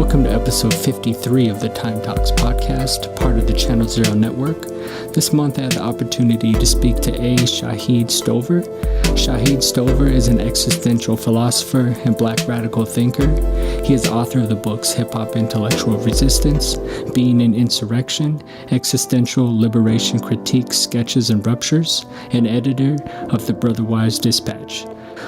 Welcome to episode 53 of the Time Talks podcast, part of the Channel Zero Network. This month I had the opportunity to speak to Shahid Stover. Shahid Stover is an existential philosopher and black radical thinker. He is author of the books Hip Hop Intellectual Resistance, Being an Insurrection, Existential Liberation Critique, Sketches and Ruptures, and editor of the Brotherwise Dispatch.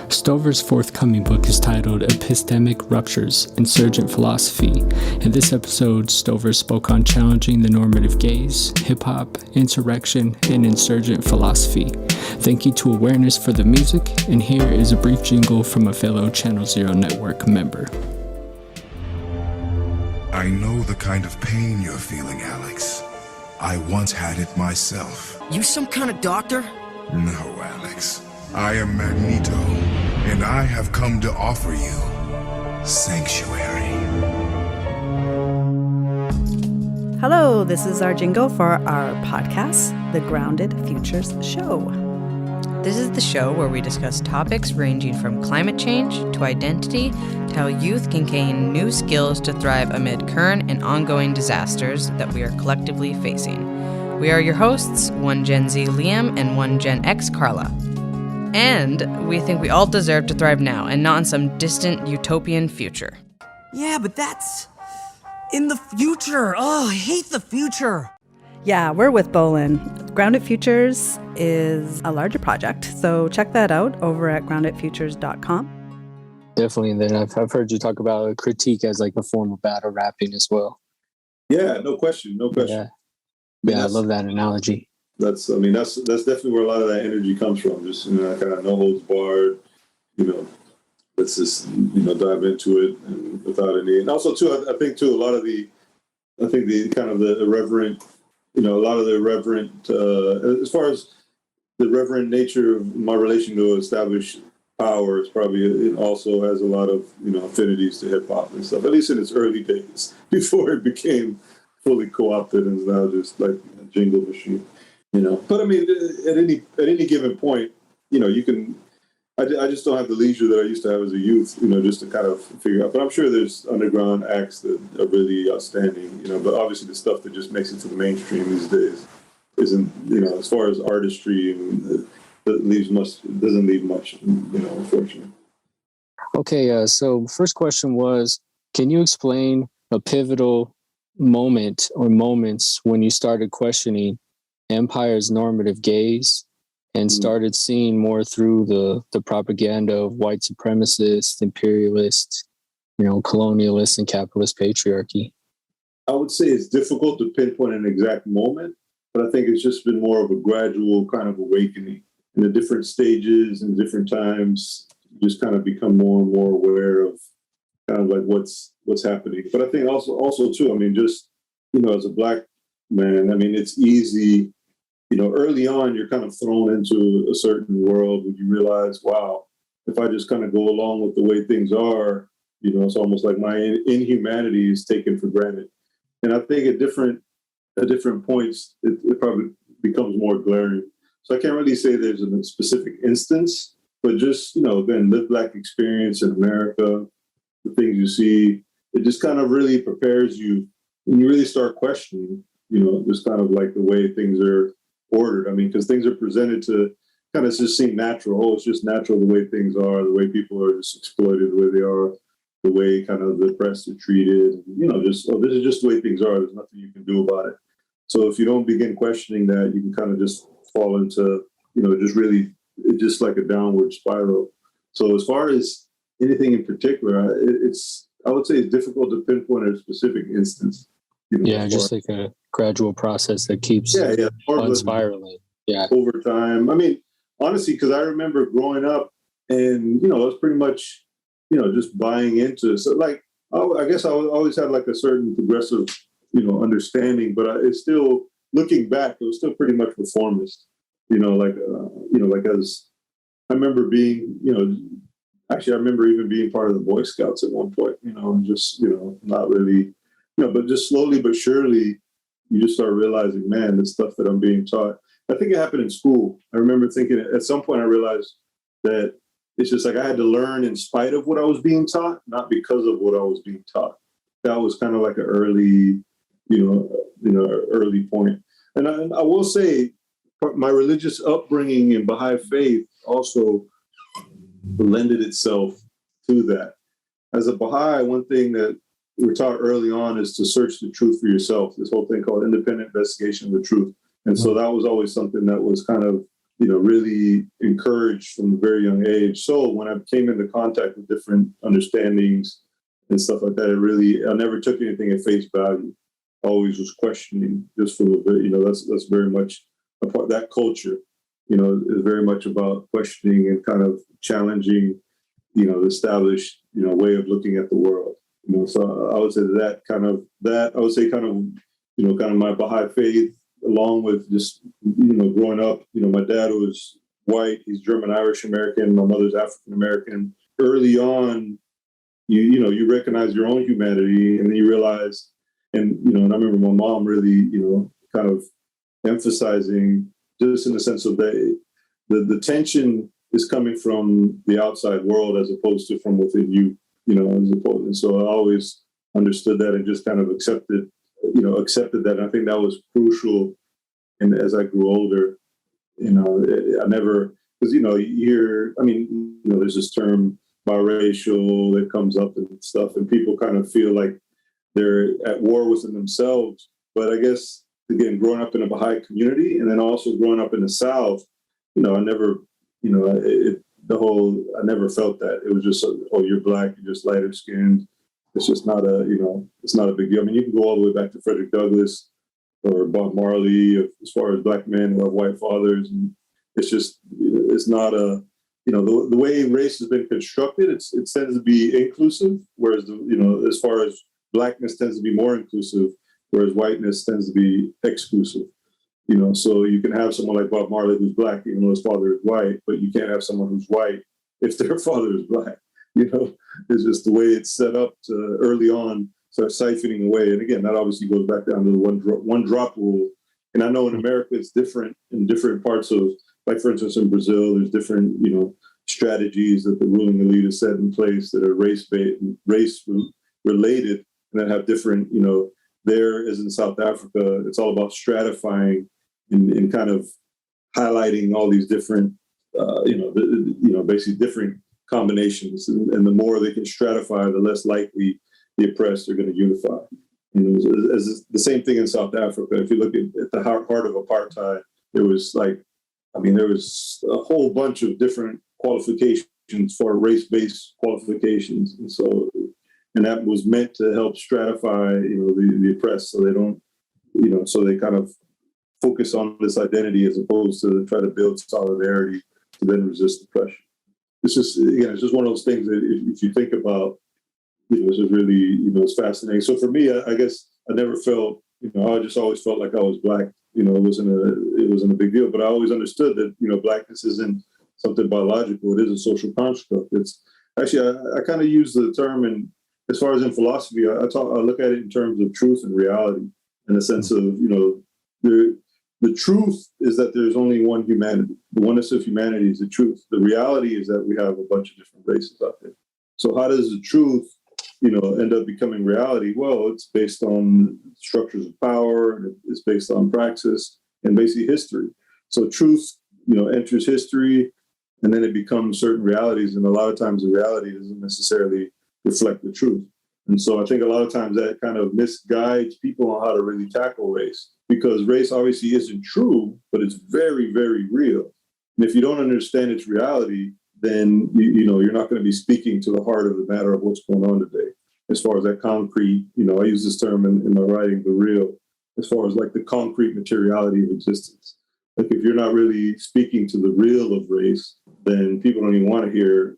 Stover's forthcoming book is titled Epistemic Ruptures, Insurgent Philosophy. In this episode, Stover spoke on challenging the normative gaze, hip-hop, insurrection, and insurgent philosophy. Thank you to Awareness for the music, and here is a brief jingle from a fellow Channel Zero Network member. I know the kind of pain you're feeling, Alex. I once had it myself. You some kind of doctor? No, Alex. I am Magneto, and I have come to offer you sanctuary. Hello, this is our jingle for our podcast, The Grounded Futures Show. This is the show where we discuss topics ranging from climate change to identity to how youth can gain new skills to thrive amid current and ongoing disasters that we are collectively facing. We are your hosts, one Gen Z Liam and one Gen X Carla. And we think we all deserve to thrive now and not in some distant utopian future. Yeah, but that's in the future. Oh, I hate the future. Yeah, we're with Bolin. Grounded Futures is a larger project, so check that out over at groundedfutures.com. Definitely, and then I've heard you talk about a critique as like a form of battle rapping as well. Yeah, no question. Yeah, I love that analogy. That's definitely where a lot of that energy comes from. Just, kind of no holds barred, let's just, dive into it and without any. And also too, I think too, the kind of the irreverent, a lot of the irreverent, as far as the reverent nature of my relation to established power is probably, it also has a lot of, affinities to hip hop and stuff, at least in its early days, before it became fully co-opted and is now just like a jingle machine. But I mean, at any given point, you can. I just don't have the leisure that I used to have as a youth, just to kind of figure out. But I'm sure there's underground acts that are really outstanding, But obviously, the stuff that just makes it to the mainstream these days isn't, as far as artistry, and doesn't leave much, unfortunately. Okay, so first question was, can you explain a pivotal moment or moments when you started questioning empire's normative gaze and started seeing more through the propaganda of white supremacists, imperialists, colonialists, and capitalist patriarchy? I would say it's difficult to pinpoint an exact moment, but I think it's just been more of a gradual kind of awakening in the different stages and different times. You just kind of become more and more aware of kind of like what's happening. But I think also too, just, as a Black man, it's easy. Early on, you're kind of thrown into a certain world where you realize, wow, if I just kind of go along with the way things are, it's almost like my inhumanity is taken for granted. And I think at different points, it probably becomes more glaring. So I can't really say there's a specific instance, but just, again, lived Black experience in America, the things you see, it just kind of really prepares you, and you really start questioning, just kind of like the way things are ordered. Because things are presented to kind of just seem natural. Oh, it's just natural the way things are, the way people are just exploited, the way they are, the way kind of the oppressed are treated. This is just the way things are. There's nothing you can do about it. So if you don't begin questioning that, you can kind of just fall into, just like a downward spiral. So as far as anything in particular, I would say it's difficult to pinpoint a specific instance. Just like a gradual process that keeps spiraling. Yeah, over time. Honestly, because I remember growing up, and it was pretty much, just buying into. So, like, I guess I always had like a certain progressive, understanding, but it's still looking back, it was still pretty much reformist. As I remember being, I remember even being part of the Boy Scouts at one point. Not really. But just slowly but surely, you just start realizing, man, the stuff that I'm being taught. I think it happened in school. I remember thinking at some point I realized that it's just like I had to learn in spite of what I was being taught, not because of what I was being taught. that was kind of like an early, early point. And I will say, my religious upbringing in Baha'i faith also lended itself to that. As a Baha'i, one thing that we were taught early on is to search the truth for yourself. This whole thing called independent investigation of the truth. And so that was always something that was kind of, really encouraged from a very young age. So when I came into contact with different understandings and stuff like that, I never took anything at face value. I always was questioning just from that's very much a part. That culture, is very much about questioning and kind of challenging, the established, way of looking at the world. So I would say kind of my Baha'i faith, along with just, growing up, my dad was white, he's German, Irish American, my mother's African American. Early on, you recognize your own humanity, and then you realize, and I remember my mom really, kind of emphasizing just in the sense of the tension is coming from the outside world as opposed to from within you, and so I always understood that and just kind of accepted that. And I think that was crucial. And as I grew older, I never, because, there's this term biracial that comes up and stuff, and people kind of feel like they're at war within themselves. But I guess, again, growing up in a Baha'i community and then also growing up in the South, I never, I never felt that. It was just, oh, you're black, you're just lighter skinned. It's just not it's not a big deal. I mean, you can go all the way back to Frederick Douglass or Bob Marley, as far as black men who have white fathers. And it's just, it's not the way race has been constructed, it tends to be inclusive, whereas, as far as blackness tends to be more inclusive, whereas whiteness tends to be exclusive. So you can have someone like Bob Marley who's black, even though his father is white, but you can't have someone who's white if their father is black. It's just the way it's set up to early on start siphoning away. And again, that obviously goes back down to the one drop rule. And I know in America it's different in different parts of, like for instance in Brazil, there's different strategies that the ruling elite has set in place that are race related, and that have different there, as in South Africa, it's all about stratifying and kind of highlighting all these different basically different combinations, and the more they can stratify, the less likely the oppressed are going to unify. As the same thing in South Africa. If you look at the heart of apartheid, there was a whole bunch of different qualifications for race-based qualifications, and that was meant to help stratify, the oppressed, so they don't, so they kind of focus on this identity as opposed to try to build solidarity to then resist oppression. It's just one of those things that if you think about, it's just really, it's fascinating. So for me, I guess I never felt, I just always felt like I was black. It wasn't a big deal, but I always understood that, blackness isn't something biological. It is a social construct. It's actually, I kind of use the term, and as far as in philosophy, I look at it in terms of truth and reality, in the sense of, the truth is that there's only one humanity. The oneness of humanity is the truth. The reality is that we have a bunch of different races out there. So how does the truth, end up becoming reality? Well, it's based on structures of power, and it's based on praxis and basically history. So truth, enters history, and then it becomes certain realities. And a lot of times the reality doesn't necessarily reflect the truth. And so I think a lot of times that kind of misguides people on how to really tackle race, because race obviously isn't true, but it's very, very real. And if you don't understand its reality, then you're not going to be speaking to the heart of the matter of what's going on today. As far as that concrete, I use this term in my writing, the real, as far as like the concrete materiality of existence. Like if you're not really speaking to the real of race, then people don't even want to hear,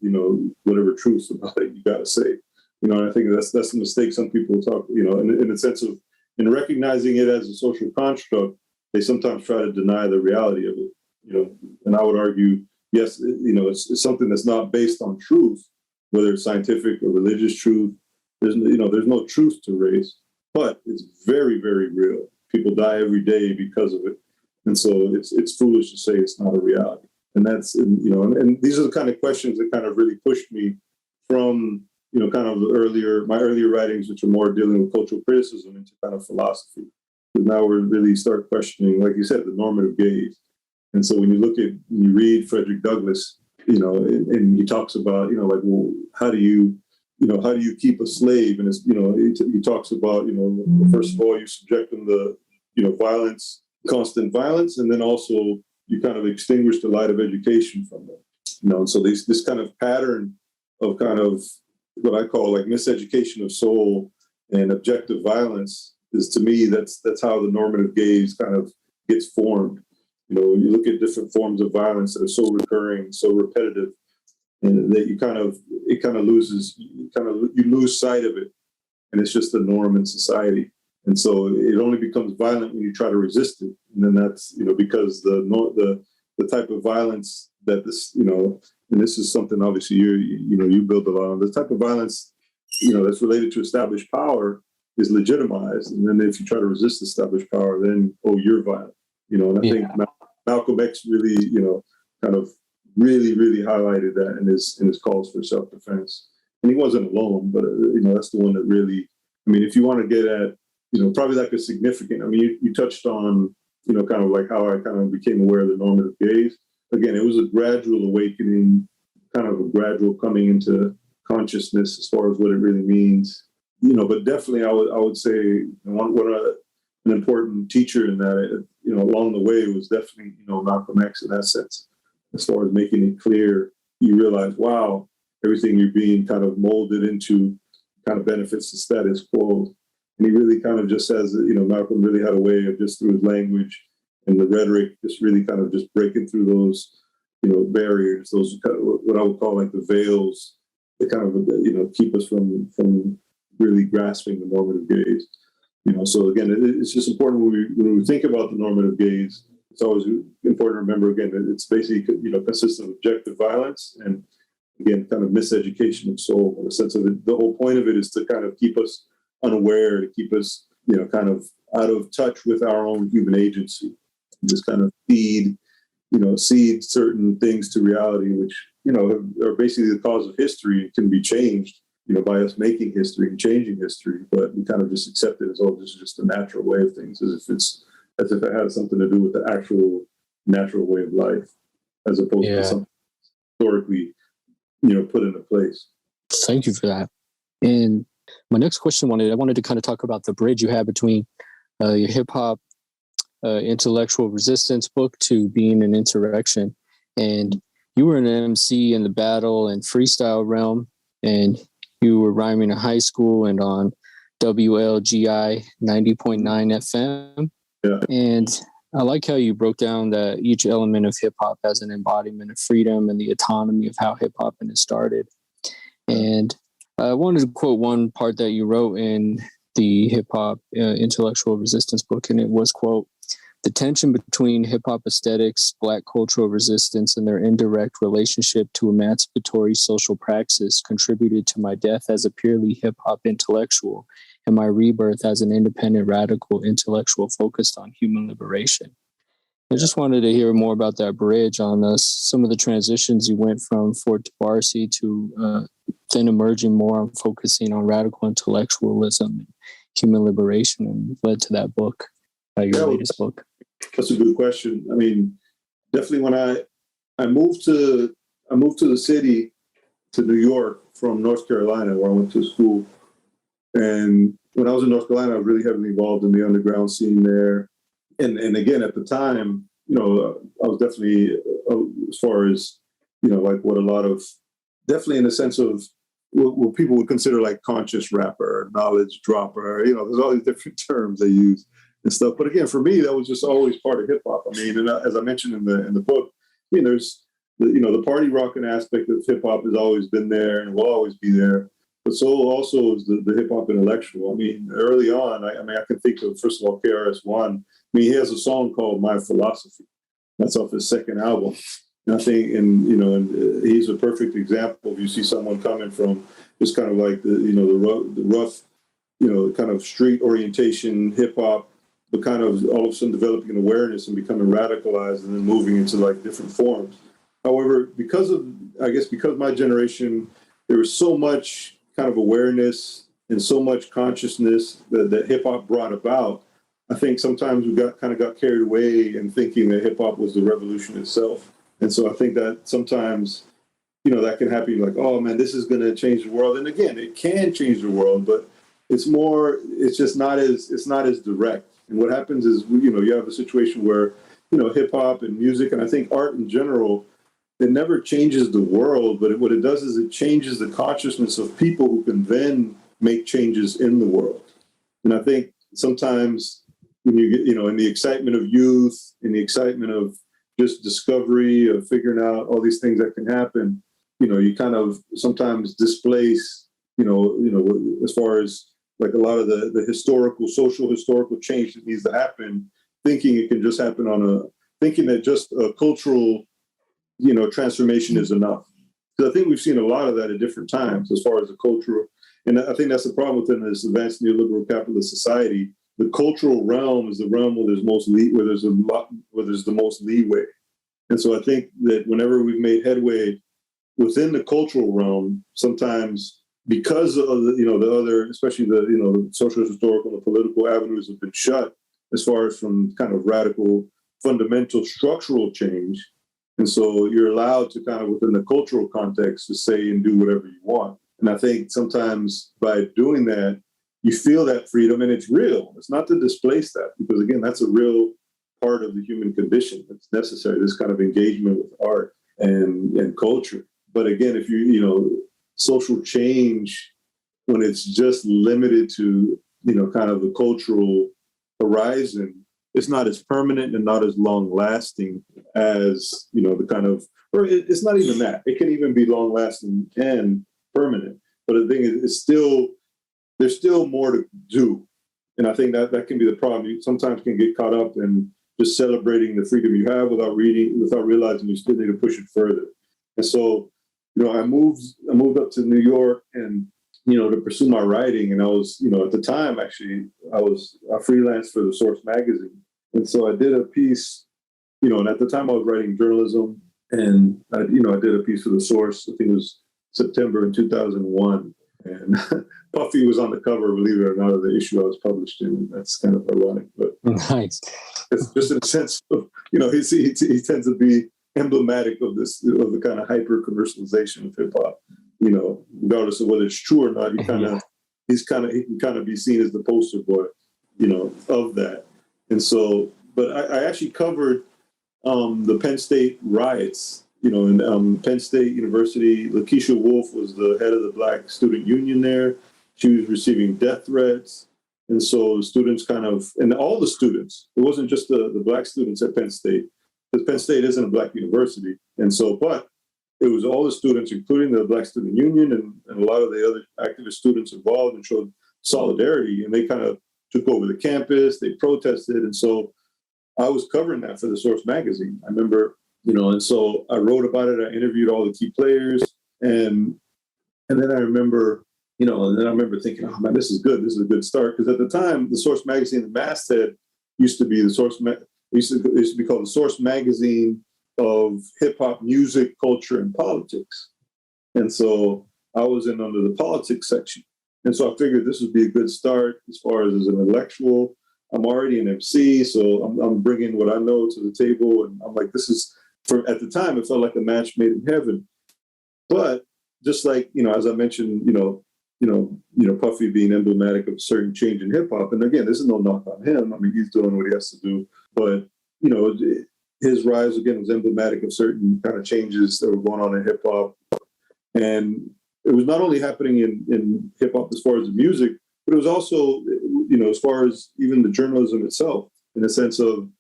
whatever truths about it you got to say. And I think that's the mistake some people talk, in the sense of, in recognizing it as a social construct, they sometimes try to deny the reality of it, and I would argue, yes, it's something that's not based on truth, whether it's scientific or religious truth. There's no truth to race, but it's very, very real. People die every day because of it. And so it's foolish to say it's not a reality. And that's, and these are the kind of questions that kind of really pushed me from kind of my earlier writings, which are more dealing with cultural criticism, into kind of philosophy. Because now we're really start questioning, like you said, the normative gaze. And so when you read Frederick Douglass, and he talks about, like, well, how do you keep a slave? And he talks about, first of all, you subject them to, violence, constant violence, and then also you kind of extinguish the light of education from them. And so this kind of pattern of kind of what I call like miseducation of soul and objective violence is, to me, that's how the normative gaze kind of gets formed. When you look at different forms of violence that are so recurring, so repetitive, and that you lose sight of it, and it's just the norm in society. And so it only becomes violent when you try to resist it, and then that's because the type of violence that this and this is something obviously you build a lot on. The type of violence that's related to established power is legitimized, and then if you try to resist established power, then you're violent. And I think Malcolm X really kind of really highlighted that in his calls for self-defense. And he wasn't alone, but that's the one that really, if you want to get at probably like a significant, you touched on kind of like how I kind of became aware of the normative gaze. Again, it was a gradual awakening, kind of a gradual coming into consciousness as far as what it really means. But definitely I would say an important teacher in that, along the way was definitely, Malcolm X in that sense. As far as making it clear, you realize, wow, everything you're being kind of molded into kind of benefits the status quo. And he really kind of just says that, Malcolm really had a way of just through his language and the rhetoric, just really kind of just breaking through those, barriers, those kind of what I would call like the veils that kind of, keep us from really grasping the normative gaze. So again, it's just important when we think about the normative gaze. It's always important to remember again that it's basically consists of objective violence and again kind of miseducation of soul. In the sense of it, the whole point of it is to kind of keep us unaware, to keep us kind of out of touch with our own human agency. Just kind of seed certain things to reality, which are basically the cause of history and can be changed. By us making history and changing history, but we kind of just accept it as, this is just a natural way of things, as if it had something to do with the actual natural way of life, as opposed to something historically, put into place. Thank you for that. And my next question, I wanted to kind of talk about the bridge you had between your hip hop intellectual resistance book to being an Insurrection, and you were an MC in the battle and freestyle realm, and you were rhyming in high school and on WLGI 90.9 FM. Yeah. And I like how you broke down that each element of hip hop has an embodiment of freedom and the autonomy of how hip hop has started. And I wanted to quote one part that you wrote in the hip hop intellectual resistance book, and it was, quote, "The tension between hip-hop aesthetics, Black cultural resistance, and their indirect relationship to emancipatory social praxis contributed to my death as a purely hip-hop intellectual and my rebirth as an independent radical intellectual focused on human liberation." I just wanted to hear more about that bridge on some of the transitions you went from Fort Tabarsi to then emerging more on focusing on radical intellectualism and human liberation, and led to that book. Your latest book? That's a good question. Definitely when I moved to the city, to New York from North Carolina, where I went to school. And when I was in North Carolina, I was really heavily involved in the underground scene there. And again, at the time, I was definitely, as far as, like what a lot of, definitely in the sense of what people would consider like conscious rapper, knowledge dropper, there's all these different terms they use and stuff. But again, for me, that was just always part of hip hop. And as I mentioned in the book, there's the party rocking aspect of hip hop has always been there and will always be there. But so also is the hip hop intellectual. Early on, I can think of, first of all, KRS-One. He has a song called "My Philosophy." That's off his second album. And I think, and he's a perfect example. If you see someone coming from just kind of like the rough, kind of street orientation hip hop, but kind of all of a sudden developing an awareness and becoming radicalized and then moving into like different forms. However, because my generation, there was so much kind of awareness and so much consciousness that hip hop brought about, I think sometimes we got carried away in thinking that hip hop was the revolution itself. And so I think that sometimes, that can happen. Like, oh man, this is going to change the world. And again, it can change the world, but it's just not as direct. And what happens is, you have a situation where, hip hop and music, and I think art in general, it never changes the world, but what it does is it changes the consciousness of people who can then make changes in the world. And I think sometimes when you get, in the excitement of youth, in the excitement of just discovery, of figuring out all these things that can happen, you kind of sometimes displace, as far as like a lot of the social historical change that needs to happen, thinking it can just happen thinking that just a cultural, transformation is enough. Because I think we've seen a lot of that at different times as far as the cultural, and I think that's the problem within this advanced neoliberal capitalist society. The cultural realm is the realm where there's the most leeway. And so I think that whenever we've made headway within the cultural realm, sometimes because of the other, especially the social, historical, and political avenues have been shut as far as from kind of radical, fundamental, structural change. And so you're allowed to kind of within the cultural context to say and do whatever you want. And I think sometimes by doing that, you feel that freedom, and it's real. It's not to displace that, because again, that's a real part of the human condition. It's necessary, this kind of engagement with art and culture. But again, if social change, when it's just limited to, kind of the cultural horizon, it's not as permanent and not as long lasting as, the kind of, or it's not even that. It can even be long lasting and permanent. But the thing is, there's still more to do. And I think that can be the problem. You sometimes can get caught up in just celebrating the freedom you have without realizing you still need to push it further. And so, I moved up to New York and, to pursue my writing. And I was, at the time, actually, I was a freelance for the Source magazine. And so I did a piece, and at the time I was writing journalism, and I did a piece for the Source. I think it was September in 2001. And Puffy was on the cover, believe it or not, of the issue I was published in. That's kind of ironic, but nice. It's just in a sense of, he tends to be emblematic of the kind of hyper commercialization of hip hop. Regardless of whether it's true or not, he can kind of be seen as the poster boy, of that. And so, but I actually covered the Penn State riots. In Penn State University, Lakeisha Wolf was the head of the Black Student Union there. She was receiving death threats. And so the students and all the students, it wasn't just the Black students at Penn State, because Penn State isn't a Black university. And so, but it was all the students, including the Black Student Union and a lot of the other activist students involved, and showed solidarity. And they kind of took over the campus, they protested. And so I was covering that for the Source magazine. I remember, and so I wrote about it. I interviewed all the key players, and then I remember, thinking, oh man, this is good. This is a good start, because at the time, the Source magazine, the masthead used to be the Source. It used to be called the Source magazine of hip hop, music, culture, and politics. And so I was in under the politics section, and so I figured this would be a good start as far as an intellectual. I'm already an MC, so I'm bringing what I know to the table, and I'm like, this is. At the time, it felt like a match made in heaven. But just like, as I mentioned, Puffy being emblematic of a certain change in hip hop. And again, this is no knock on him. I mean, he's doing what he has to do. But, his rise, again, was emblematic of certain kind of changes that were going on in hip hop. And it was not only happening in hip hop as far as the music, but it was also, as far as even the journalism itself, in the sense of,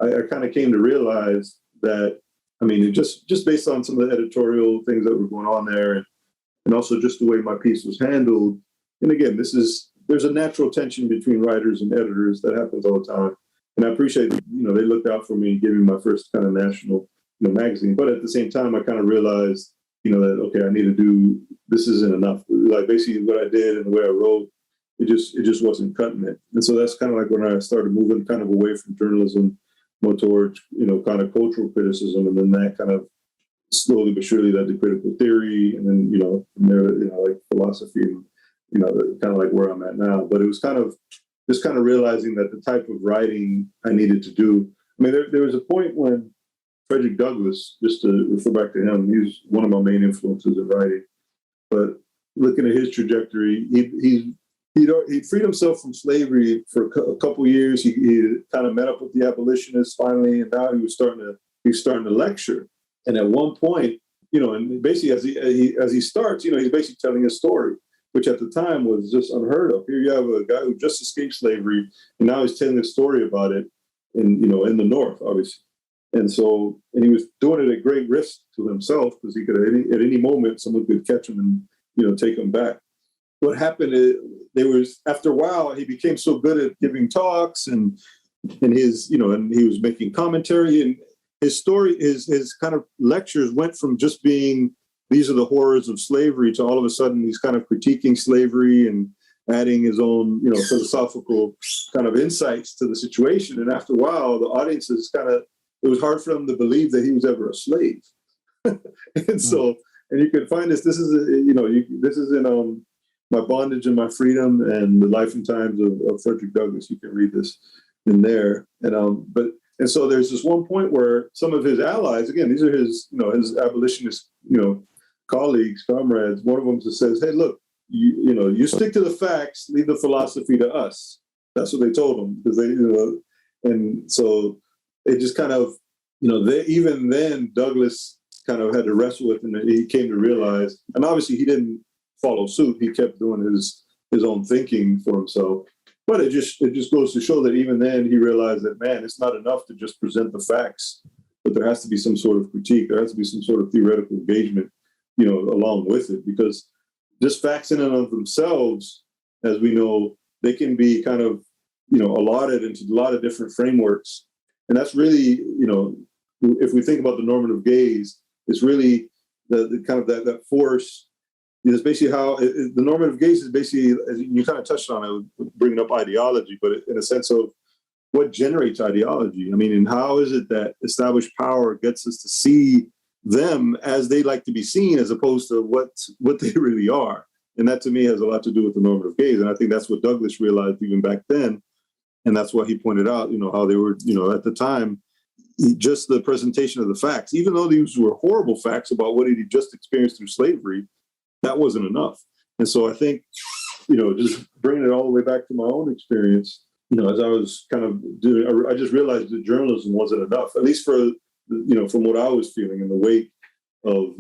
I kind of came to realize that, just based on some of the editorial things that were going on there, and also just the way my piece was handled. And again, there's a natural tension between writers and editors that happens all the time. And I appreciate, they looked out for me, giving me my first kind of national, magazine. But at the same time, I kind of realized, that, okay, I need to do, this isn't enough. Like basically what I did and the way I wrote, it just wasn't cutting it. And so that's kind of like when I started moving kind of away from journalism, more towards, kind of cultural criticism. And then that kind of slowly but surely led to critical theory, and then from there, like philosophy, and kind of like where I'm at now. But it was kind of just kind of realizing that the type of writing I needed to do. I mean, there was a point when Frederick Douglass, just to refer back to him, he's one of my main influences in writing. But looking at his trajectory, he freed himself from slavery for a couple years. He kind of met up with the abolitionists finally, and now he was starting to lecture. And at one point, and basically as he starts, he's basically telling his story, which at the time was just unheard of. Here you have a guy who just escaped slavery, and now he's telling a story about it in the North, obviously. And he was doing it at great risk to himself, because he could at any moment someone could catch him and take him back. What happened is after a while he became so good at giving talks and his and he was making commentary, and his story, his kind of lectures went from just being these are the horrors of slavery to all of a sudden he's kind of critiquing slavery and adding his own philosophical kind of insights to the situation. And after a while, the audiences it was hard for them to believe that he was ever a slave. And so, and you can find this. This is this is in My Bondage and My Freedom and the Life and Times of Frederick Douglass. You can read this in there. And so there's this one point where some of his allies, again, these are his his abolitionist colleagues, comrades. One of them just says, "Hey, look, you stick to the facts, leave the philosophy to us." That's what they told him, because and so it just kind of even then Douglass kind of had to wrestle with, and he came to realize, and obviously he didn't follow suit. He kept doing his own thinking for himself. But it just goes to show that even then he realized that, man, it's not enough to just present the facts, but there has to be some sort of critique. There has to be some sort of theoretical engagement, along with it, because just facts in and of themselves, as we know, they can be kind of, allotted into a lot of different frameworks. And that's really, if we think about the normative gaze, it's really the kind of that force. It's basically how the normative gaze is basically, as you kind of touched on it, bringing up ideology, but in a sense of what generates ideology. I mean, and how is it that established power gets us to see them as they like to be seen, as opposed to what they really are? And that to me has a lot to do with the normative gaze. And I think that's what Douglass realized even back then. And that's why he pointed out, how they were, at the time, just the presentation of the facts, even though these were horrible facts about what he just experienced through slavery, that wasn't enough. And so I think, just bringing it all the way back to my own experience, as I was kind of doing, I just realized that journalism wasn't enough, at least for, from what I was feeling in the wake of,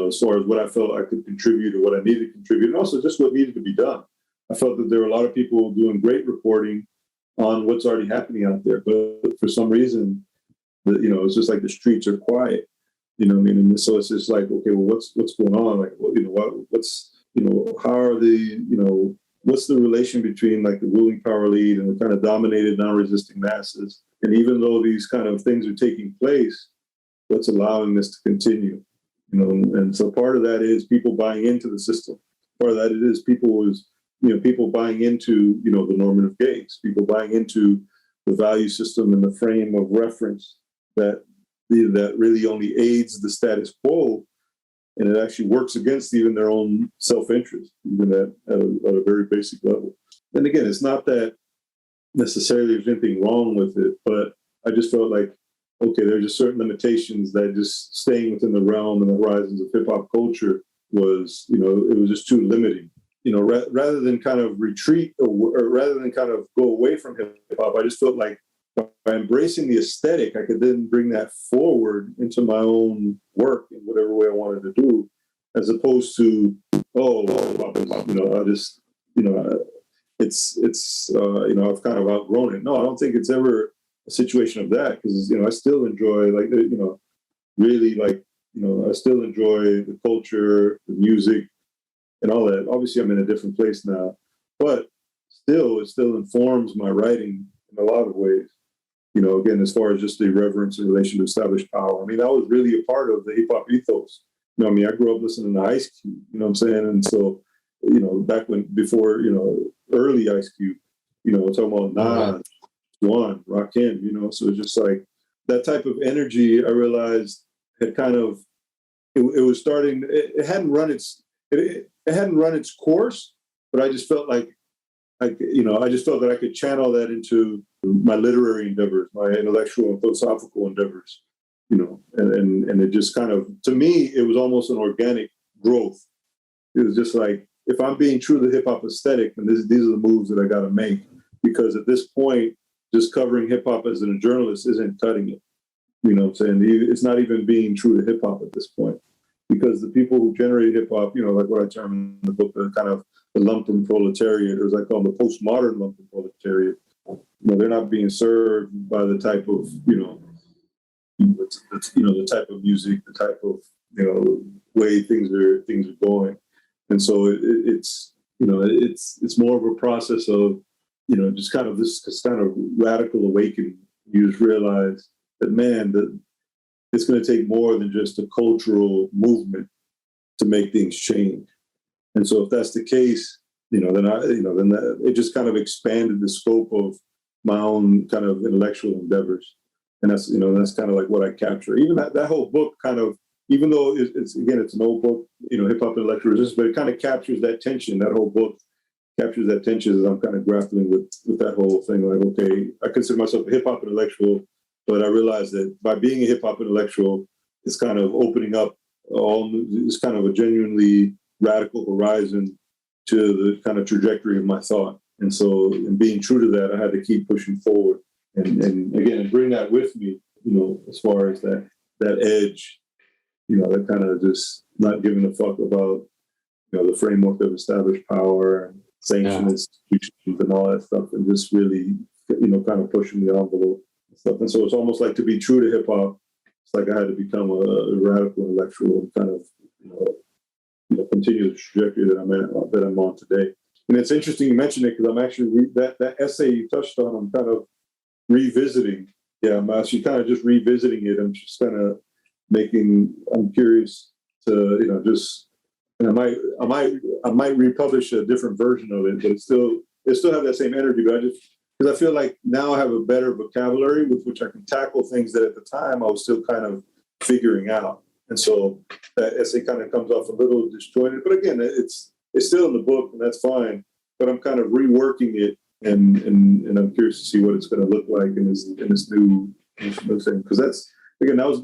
as far as what I felt I could contribute or what I needed to contribute, and also just what needed to be done. I felt that there were a lot of people doing great reporting on what's already happening out there, but for some reason, it's just like the streets are quiet. What I mean? And so it's just like, okay, well, what's going on? Like, how are what's the relation between like the ruling power elite and the kind of dominated, non-resisting masses? And even though these kind of things are taking place, what's allowing this to continue? And so part of that is people buying into the system. Part of that it is people buying into, the normative gaze, people buying into the value system and the frame of reference that really only aids the status quo, and it actually works against even their own self-interest, even at a very basic level. And again, it's not that necessarily there's anything wrong with it, but I just felt like, okay, there's just certain limitations that just staying within the realm and the horizons of hip-hop culture was, it was just too limiting. Rather than kind of retreat or rather than kind of go away from hip-hop, I just felt like by embracing the aesthetic, I could then bring that forward into my own work in whatever way I wanted to do, as opposed to, I've kind of outgrown it. No, I don't think it's ever a situation of that, because, I still enjoy, I still enjoy the culture, the music, and all that. Obviously, I'm in a different place now, but it still informs my writing in a lot of ways. Again, as far as just the reverence in relation to established power. I mean, that was really a part of the hip hop ethos. I grow up listening to Ice Cube, what I'm saying? And so, back before early Ice Cube, talking about Nas, One, Rakim, so it's just like that type of energy I realized had kind of it was starting. It hadn't run its course, but I just felt like I just felt that I could channel that into my literary endeavors, my intellectual and philosophical endeavors, and it just kind of, to me, it was almost an organic growth. It was just like, if I'm being true to the hip hop aesthetic, then these are the moves that I got to make, because at this point, just covering hip hop as a journalist isn't cutting it. You know what I'm saying? It's not even being true to hip hop at this point, because the people who generate hip hop, like what I term in the book, the kind of the lumpen proletariat, or as I call them, the postmodern lumpen proletariat, they're not being served by the type of, the type of music, the type of, way things are going. And so it's more of a process of, just kind of this kind of radical awakening. You just realize that, man, that it's going to take more than just a cultural movement to make things change. And so if that's the case, then it just kind of expanded the scope of my own kind of intellectual endeavors. And that's kind of like what I capture. Even that whole book kind of, even though it's an old book, hip hop intellectual resistance, but it kind of captures that tension. That whole book captures that tension as I'm kind of grappling with that whole thing. Like, okay, I consider myself a hip hop intellectual, but I realize that by being a hip hop intellectual, it's kind of opening up it's kind of a genuinely radical horizon to the kind of trajectory of my thought. And so, in being true to that, I had to keep pushing forward and again, bring that with me, as far as that edge, that kind of just not giving a fuck about, the framework of established power and sanction institutions and all that stuff, and just really, kind of pushing the envelope and stuff. And so it's almost like, to be true to hip hop, it's like I had to become a radical intellectual and kind of, continue the trajectory that I'm on today. And it's interesting you mention it, because I'm actually that essay you touched on, I'm kind of revisiting. Yeah, I'm actually kind of just revisiting it. I'm just kind of I'm curious to, and I might republish a different version of it, but it still have that same energy. But because I feel like now I have a better vocabulary with which I can tackle things that at the time I was still kind of figuring out. And so that essay kind of comes off a little disjointed, but again, it's still in the book, and that's fine. But I'm kind of reworking it, and I'm curious to see what it's going to look like in this new thing. Because that was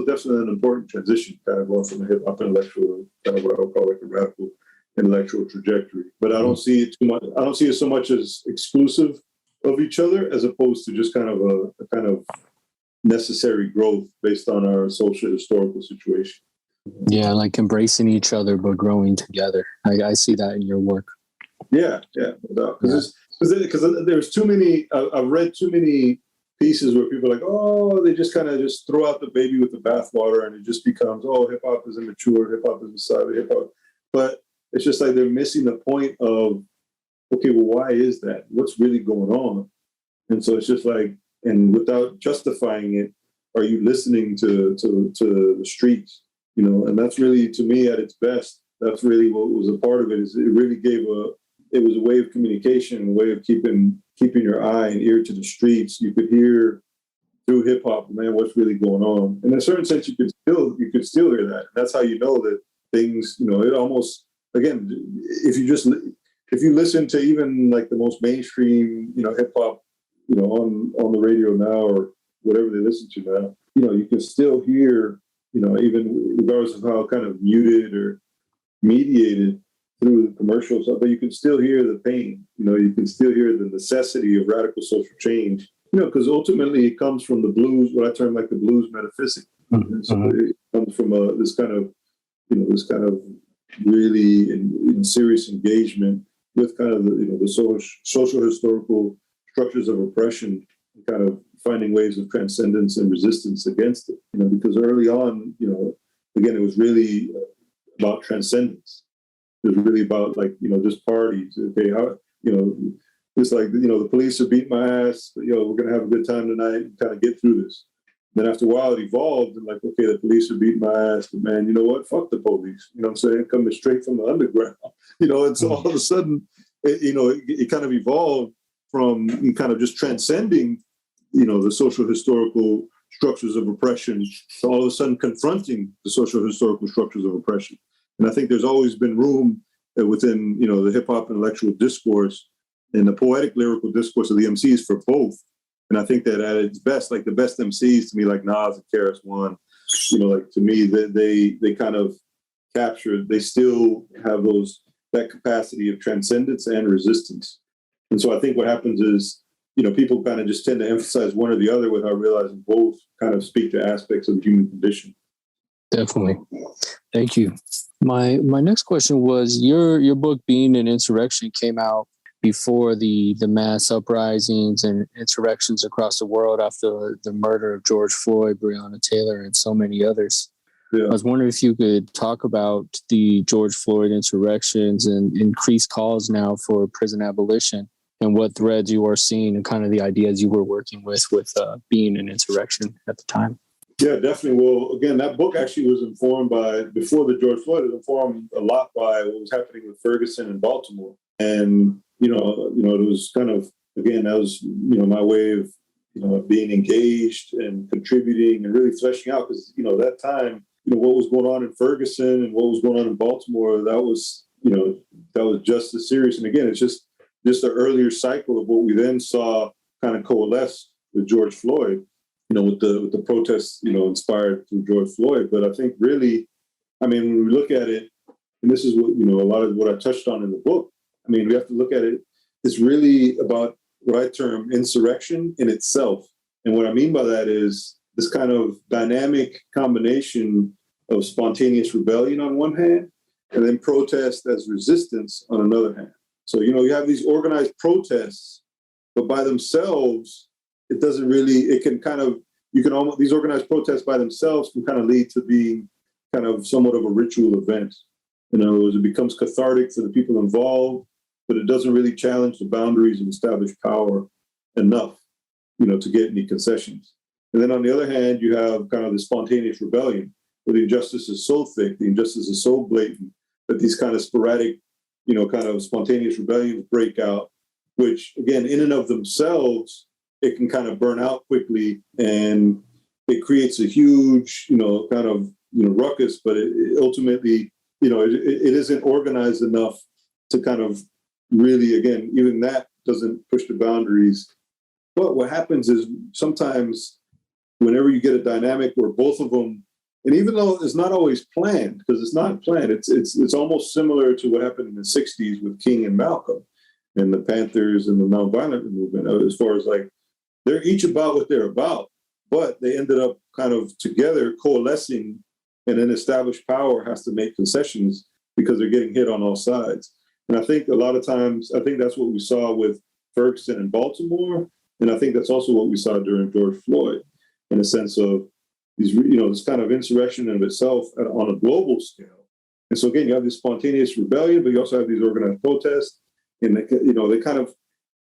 definitely an important transition, kind of going from a hip hop intellectual, kind of what I would call like a radical intellectual trajectory. But I don't see it too much. I don't see it so much as exclusive of each other, as opposed to just kind of a kind of necessary growth based on our social historical situation. Yeah, like embracing each other but growing together. I see that in your work. Yeah, because there's too many. I've read too many pieces where people are like, oh, they just kind of just throw out the baby with the bathwater, and it just becomes, oh, hip hop is immature, hip hop is beside hip hop. But it's just like they're missing the point of, okay, well, why is that? What's really going on? And so it's just like, and without justifying it, are you listening to the streets? And that's really, to me, at its best, that's really what was a part of it. Is it really it was a way of communication, a way of keeping your eye and ear to the streets. You could hear through hip hop, man, what's really going on. And in a certain sense, you could still hear that. And that's how you know that things, it almost, again, if you listen to even like the most mainstream, hip hop, on the radio now, or whatever they listen to now, you can still hear, even regardless of how kind of muted or mediated through the commercials, but you can still hear the pain. You can still hear the necessity of radical social change. Because ultimately it comes from the blues, what I term like the blues metaphysic. Mm-hmm. So it comes from this kind of really in serious engagement with kind of the social historical structures of oppression, and kind of finding ways of transcendence and resistance against it. Because early on, again, it was really about transcendence. It was really about just parties. Okay, how it's like the police are beating my ass, but we're gonna have a good time tonight and kind of get through this. Then after a while, it evolved, and like, okay, the police are beating my ass, but man, you know what? Fuck the police. You know what I'm saying? Coming straight from the underground. And so all of a sudden, it kind of evolved from kind of just transcending, the social historical structures of oppression to all of a sudden confronting the social historical structures of oppression. And I think there's always been room within, the hip hop intellectual discourse and the poetic lyrical discourse of the MCs for both. And I think that at its best, like the best MCs to me, like Nas and KRS-One, like to me, they kind of captured, they still have that capacity of transcendence and resistance. And so I think what happens is, people kind of just tend to emphasize one or the other without realizing both kind of speak to aspects of the human condition. Definitely. Thank you. My next question was your book, Being an Insurrection, came out before the mass uprisings and insurrections across the world after the murder of George Floyd, Breonna Taylor, and so many others. Yeah. I was wondering if you could talk about the George Floyd insurrections and increased calls now for prison abolition and what threads you are seeing and kind of the ideas you were working with Being an Insurrection at the time. Yeah, definitely. Well, again, that book actually was informed before the George Floyd, it was informed a lot by what was happening with Ferguson and Baltimore. And, it was kind of, again, that was, my way of, being engaged and contributing and really fleshing out because, that time, what was going on in Ferguson and what was going on in Baltimore, that was just as serious. And again, it's just the earlier cycle of what we then saw kind of coalesce with George Floyd, with the protests, inspired through George Floyd. But I think really, when we look at it, and this is what, a lot of what I touched on in the book, we have to look at it, it's really about what I term insurrection in itself. And what I mean by that is this kind of dynamic combination of spontaneous rebellion on one hand, and then protest as resistance on another hand. So, you have these organized protests, but by themselves, it doesn't really, it can kind of, these organized protests by themselves can kind of lead to being kind of somewhat of a ritual event. In other words, it becomes cathartic for the people involved, but it doesn't really challenge the boundaries of established power enough, to get any concessions. And then on the other hand, you have kind of the spontaneous rebellion, where the injustice is so thick, the injustice is so blatant that these kind of sporadic, kind of spontaneous rebellions break out, which again, in and of themselves, it can kind of burn out quickly and it creates a huge, kind of, ruckus, but it ultimately, it isn't organized enough to kind of really, again, even that doesn't push the boundaries. But what happens is sometimes whenever you get a dynamic where both of them, and even though it's not always planned, because it's not planned, it's almost similar to what happened in the 60s with King and Malcolm and the Panthers and the nonviolent movement, as far as like, they're each about what they're about, but they ended up kind of together coalescing, and then established power has to make concessions because they're getting hit on all sides. And I think a lot of times, I think that's what we saw with Ferguson and Baltimore. And I think that's also what we saw during George Floyd, in a sense of these, this kind of insurrection in itself on a global scale. And so again, you have this spontaneous rebellion, but you also have these organized protests, and they kind of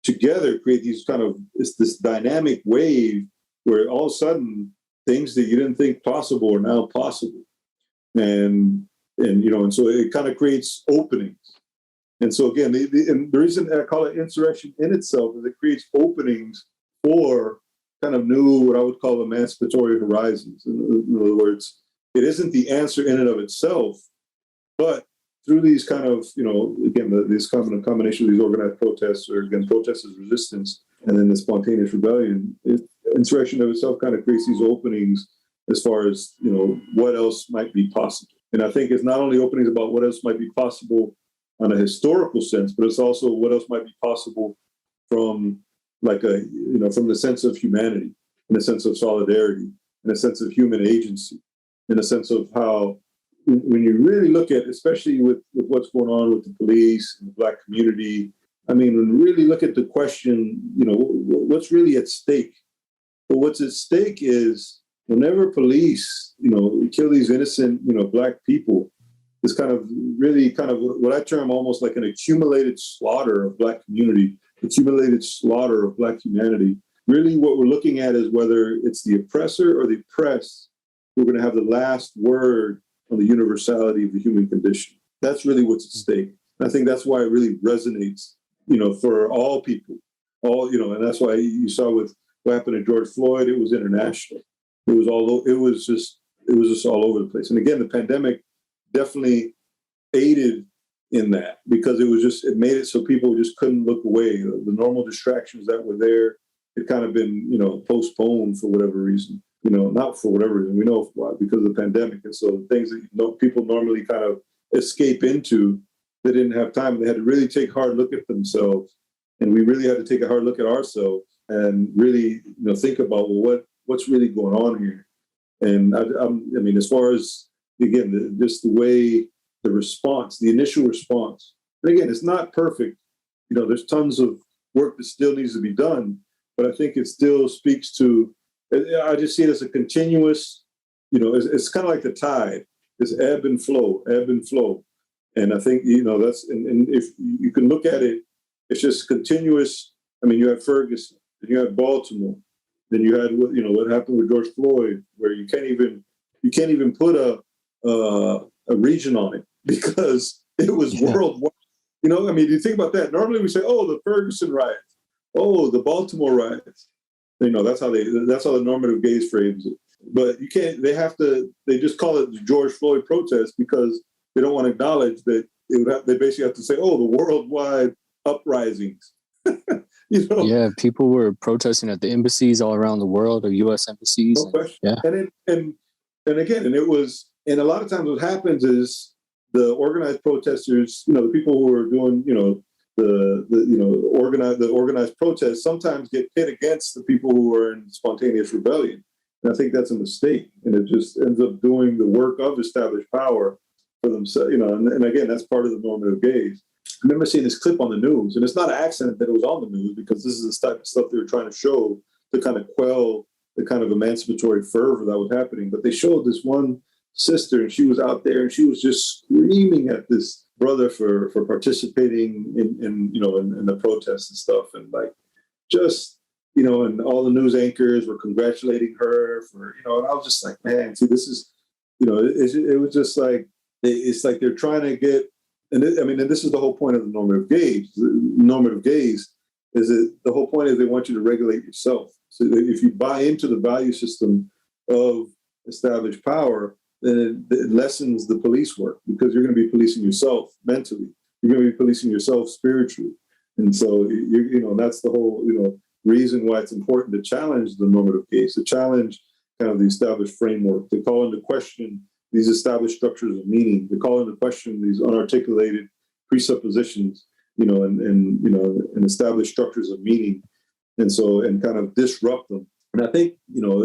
together create these kind of, it's this dynamic wave where all of a sudden things that you didn't think possible are now possible. And so it kind of creates openings. And so again, the reason I call it insurrection in itself is it creates openings for kind of new, what I would call emancipatory horizons. In other words, it isn't the answer in and of itself, but through these kind of, again, this combination of these organized protests, or again, protests as resistance, and then the spontaneous rebellion, insurrection of itself kind of creates these openings as far as, what else might be possible. And I think it's not only openings about what else might be possible on a historical sense, but it's also what else might be possible from from the sense of humanity, in a sense of solidarity, in a sense of human agency, in a sense of how, when you really look at, especially with what's going on with the police and the Black community, when you really look at the question, what's really at stake? Well, what's at stake is whenever police, kill these innocent, Black people, it's kind of really kind of what I term almost like an accumulated slaughter of Black community, accumulated slaughter of Black humanity. Really what we're looking at is whether it's the oppressor or the oppressed who are going to have the last word on the universality of the human condition. That's really what's at stake. And I think that's why it really resonates, for all people, and that's why you saw with what happened to George Floyd, it was international. It was just all over the place. And again, the pandemic definitely aided in that, because it made it so people just couldn't look away. The normal distractions that were there had kind of been, postponed for whatever reason. Not for whatever reason, we know why, because of the pandemic. And so things that people normally kind of escape into, they didn't have time. They had to really take a hard look at themselves, and we really had to take a hard look at ourselves and really, think about, well, what's really going on here. And I mean, as far as, again, just the way the initial response, and again, it's not perfect. There's tons of work that still needs to be done, but I think it still speaks to, I just see it as a continuous, it's kind of like the tide, this ebb and flow. And I think, that's, and if you can look at it, it's just continuous. I mean, you had Ferguson, then you had Baltimore, then you had what happened with George Floyd, where you can't even put a region on it, because it was worldwide. I mean, you think about that. Normally we say, oh, the Ferguson riots, oh, the Baltimore riots. That's how the normative gaze frames it. But you can't. They just call it the George Floyd protest, because they don't want to acknowledge that they basically have to say, oh, the worldwide uprisings. Yeah, people were protesting at the embassies all around the world, or U.S. embassies. No question. Yeah, and it was, and a lot of times what happens is the organized protesters, the people who are doing, the organized protests, sometimes get pit against the people who are in spontaneous rebellion. And I think that's a mistake, and it just ends up doing the work of established power for themselves. And again, that's part of the normative gaze. I remember seeing this clip on the news, and it's not an accident that it was on the news, because this is the type of stuff they were trying to show to kind of quell the kind of emancipatory fervor that was happening. But they showed this one sister, and she was out there, and she was just screaming at this brother for participating in the protests and stuff, and and all the news anchors were congratulating her for, and I was just like, man, see, this is, it was just like, it's like they're trying to get, and this is the whole point of the normative gaze. The normative gaze is that the whole point is they want you to regulate yourself. So if you buy into the value system of established power, then it lessens the police work, because you're going to be policing yourself mentally. You're going to be policing yourself spiritually. And so, that's the whole, reason why it's important to challenge the normative gaze, to challenge kind of the established framework, to call into question these established structures of meaning, to call into question these unarticulated presuppositions, and established structures of meaning. And so, and kind of disrupt them. And I think,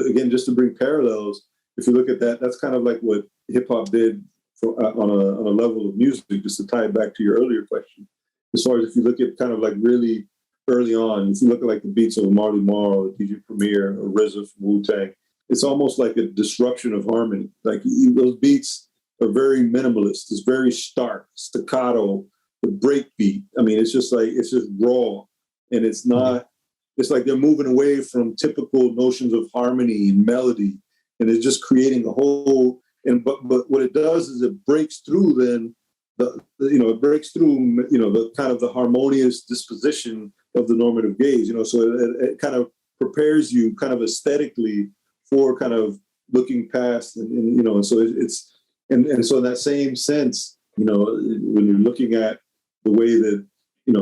again, just to bring parallels, if you look at that, that's kind of like what hip hop did on a level of music, just to tie it back to your earlier question. As far as if you look at kind of like really early on, if you look at like the beats of Marley Marl, or DJ Premier, or RZA from Wu-Tang, it's almost like a disruption of harmony. Like those beats are very minimalist. It's very stark, staccato, the break beat. I mean, it's just raw, and it's not, it's like they're moving away from typical notions of harmony and melody, and it's just creating a whole, but what it does is it breaks through then it breaks through, the kind of the harmonious disposition of the normative gaze, so it kind of prepares you kind of aesthetically for kind of looking past, and so it's, and so in that same sense, when you're looking at the way that,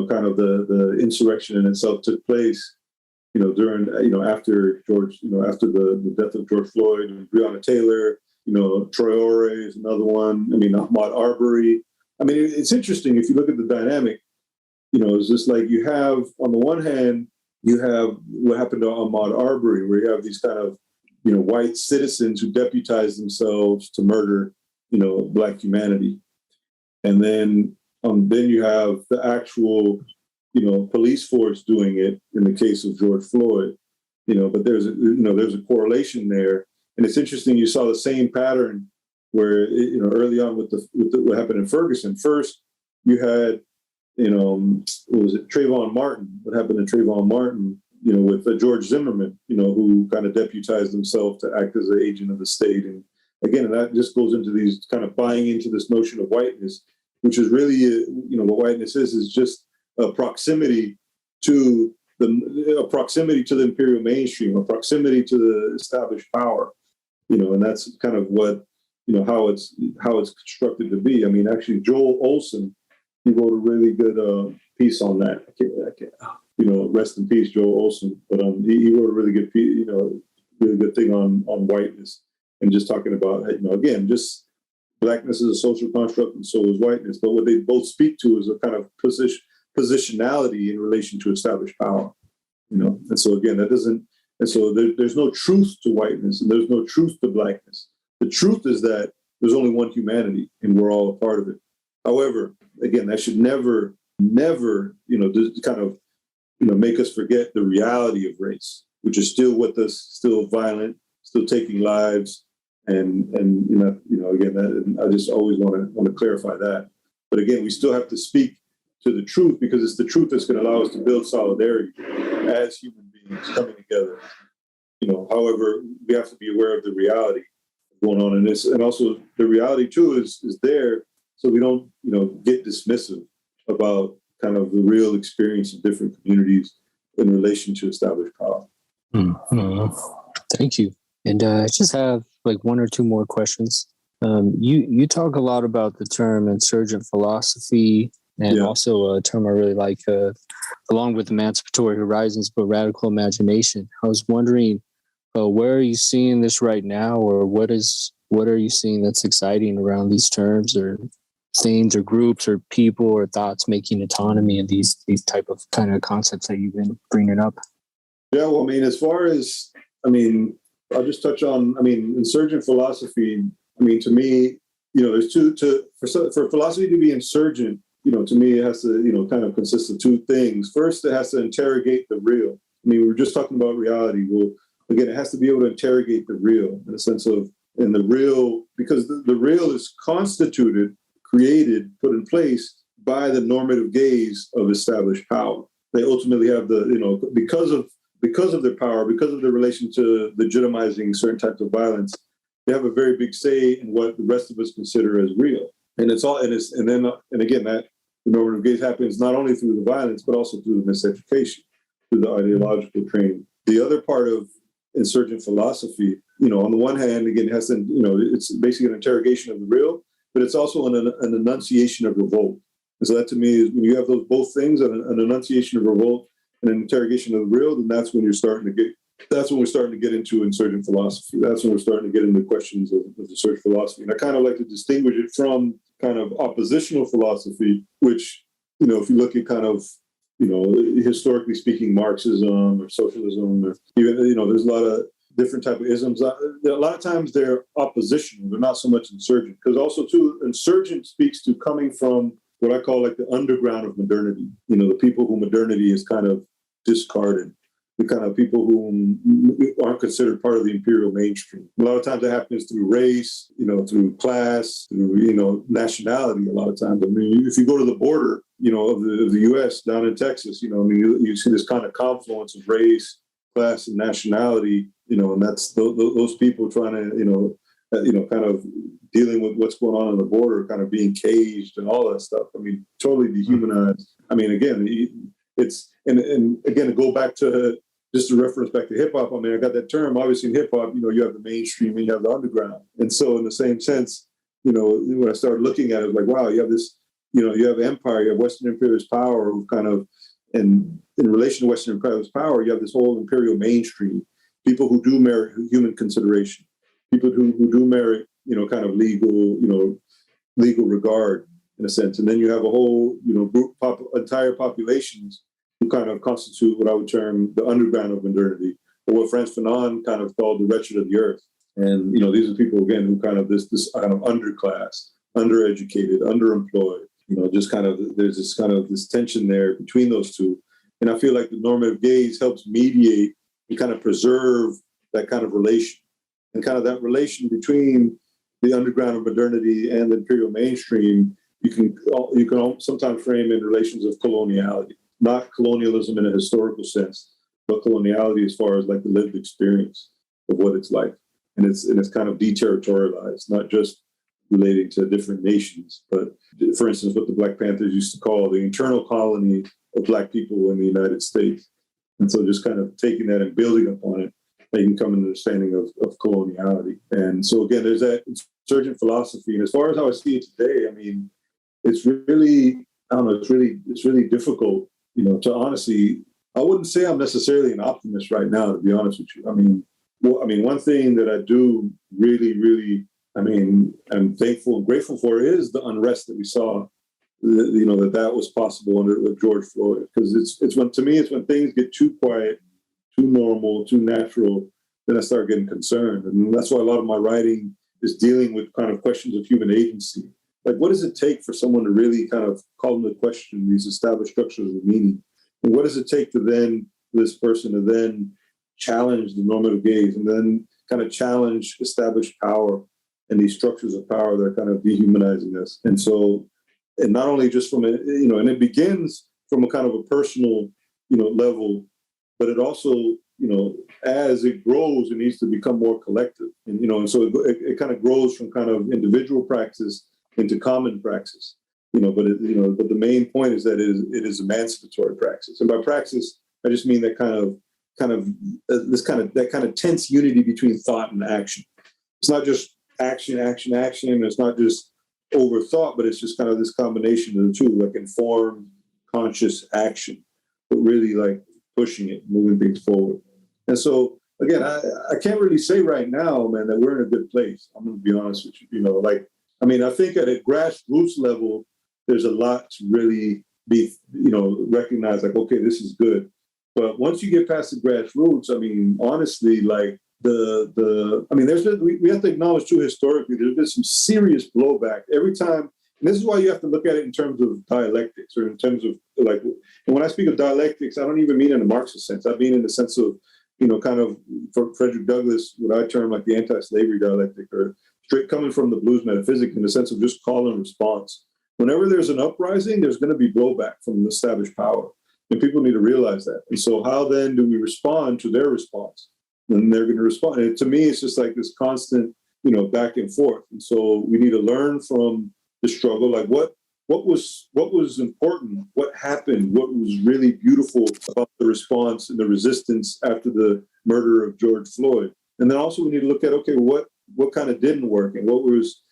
kind of the insurrection in itself took place, during, after George, after the death of George Floyd and Breonna Taylor, Troy Ore is another one. I mean, Ahmaud Arbery. I mean, it's interesting if you look at the dynamic, it's just like you have, on the one hand, you have what happened to Ahmaud Arbery, where you have these kind of, white citizens who deputize themselves to murder, Black humanity. And then you have the actual, police force doing it in the case of George Floyd, but there's a correlation there. And it's interesting, you saw the same pattern where, early on with what happened in Ferguson. First, you had, what was it, Trayvon Martin, what happened to Trayvon Martin, with George Zimmerman, who kind of deputized himself to act as an agent of the state. And again, that just goes into these kind of buying into this notion of whiteness, which is really, what whiteness is just a proximity to the imperial mainstream, a proximity to the established power. and that's kind of what, how it's constructed to be. I mean, actually, Joel Olson, he wrote a really good piece on that. I can't, rest in peace, Joel Olson. But he wrote a really good piece, really good thing on whiteness, and just talking about, again, just blackness is a social construct and so is whiteness. But what they both speak to is a kind of positionality in relation to established power, And so again, there's no truth to whiteness and there's no truth to blackness. The truth is that there's only one humanity and we're all a part of it. However, again, that should never, just kind of, make us forget the reality of race, which is still with us, still violent, still taking lives. And again, I just always want to clarify that. But again, we still have to speak to the truth because it's the truth that's going to allow us to build solidarity as human beings coming together. However, we have to be aware of the reality going on in this, and also the reality too is there, so we don't get dismissive about kind of the real experience of different communities in relation to established power. Thank you. And I just have like one or two more questions. You talk a lot about the term insurgent philosophy, and also a term I really like, along with emancipatory horizons, but radical imagination. I was wondering, where are you seeing this right now, or what are you seeing that's exciting around these terms, or themes, or groups, or people, or thoughts making autonomy and these type of kind of concepts that you've been bringing up? Yeah, well, I mean, as far as, I'll just touch on, insurgent philosophy. To me, there's for philosophy to be insurgent, to me, it has to, kind of consist of two things. First, it has to interrogate the real. We were just talking about reality. Well, again, it has to be able to interrogate the real in the sense of, and the real, because the real is constituted, created, put in place by the normative gaze of established power. They ultimately have because of their power, because of their relation to legitimizing certain types of violence, they have a very big say in what the rest of us consider as real. And again, that the normative gaze happens not only through the violence, but also through the miseducation, through the ideological training. The other part of insurgent philosophy, on the one hand, again, has to, it's basically an interrogation of the real, but it's also an enunciation of revolt. And so that to me is when you have those both things, an enunciation of revolt and an interrogation of the real, then that's when we're starting to get into insurgent philosophy. That's when we're starting to get into questions of insurgent philosophy. And I kind of like to distinguish it from kind of oppositional philosophy, which, if you look at kind of, historically speaking, Marxism or socialism, or even, there's a lot of different type of isms. A lot of times they're oppositional. They're not so much insurgent, because also too, insurgent speaks to coming from what I call like the underground of modernity. The people who modernity is kind of discarded, the kind of people who aren't considered part of the imperial mainstream. A lot of times that happens through race, through class, through, nationality. A lot of times, if you go to the border, of the U.S. down in Texas, you see this kind of confluence of race, class, and nationality, and that's those people trying to, kind of dealing with what's going on the border, kind of being caged and all that stuff. Totally dehumanized. Again, it's, and again, to go back to, just to reference back to hip hop, I got that term, obviously in hip hop, you have the mainstream and you have the underground. And so in the same sense, when I started looking at it, like, wow, you have this, you have empire, you have Western imperialist power who kind of, and in relation to Western imperialist power, you have this whole imperial mainstream, people who do merit human consideration, people who do merit, kind of legal regard in a sense. And then you have a whole, group, entire populations who kind of constitute what I would term the underground of modernity, or what Frantz Fanon kind of called the wretched of the earth. And, these are people, again, who kind of this kind of underclass, undereducated, underemployed, just kind of, there's this tension there between those two. And I feel like the normative gaze helps mediate and kind of preserve that kind of relation, and kind of that relation between the underground of modernity and the imperial mainstream. You can sometimes frame in relations of coloniality, not colonialism in a historical sense, but coloniality as far as like the lived experience of what it's like. And it's kind of deterritorialized, not just relating to different nations, but for instance, what the Black Panthers used to call the internal colony of Black people in the United States. And so just kind of taking that and building upon it that you can come to an understanding of coloniality. And so again, there's that insurgent philosophy. And as far as how I see it today, I mean, it's really, I don't know, it's really difficult, to honestly, I wouldn't say I'm necessarily an optimist right now, to be honest with you. I mean, one thing that I do really, I'm thankful and grateful for is the unrest that we saw, that was possible with George Floyd. Because it's when things get too quiet, too normal, too natural, then I start getting concerned. And that's why a lot of my writing is dealing with kind of questions of human agency. Like, what does it take for someone to really kind of call into question these established structures of meaning? And what does it take this person to then challenge the normative gaze and then kind of challenge established power and these structures of power that are kind of dehumanizing us? And so, and not only just from and it begins from a kind of a personal, level, but it also, as it grows, it needs to become more collective. And so it kind of grows from kind of individual praxis into common praxis. But the main point is that it is emancipatory praxis. And by praxis, I just mean that that kind of tense unity between thought and action. It's not just action. It's not just overthought, but it's just kind of this combination of the two, like informed, conscious action, but really like pushing it, moving things forward. And so, again, I can't really say right now, man, that we're in a good place. I'm going to be honest with you. I think at a grassroots level, there's a lot to really be, recognized, like, okay, this is good. But once you get past the grassroots, I mean, honestly, like we have to acknowledge too, historically, there's been some serious blowback every time. And this is why you have to look at it in terms of dialectics, or in terms of like, and when I speak of dialectics, I don't even mean in a Marxist sense. I mean in the sense of, kind of for Frederick Douglass, what I term like the anti-slavery dialectic, or straight coming from the blues metaphysic, in the sense of just call and response. Whenever there's an uprising, there's going to be blowback from established power. And people need to realize that. And so how then do we respond to their response? And they're going to respond. And to me, it's just like this constant, back and forth. And so we need to learn from the struggle, like what was important, what happened, what was really beautiful about the response and the resistance after the murder of George Floyd. And then also we need to look at, okay, what kind of didn't work, and what was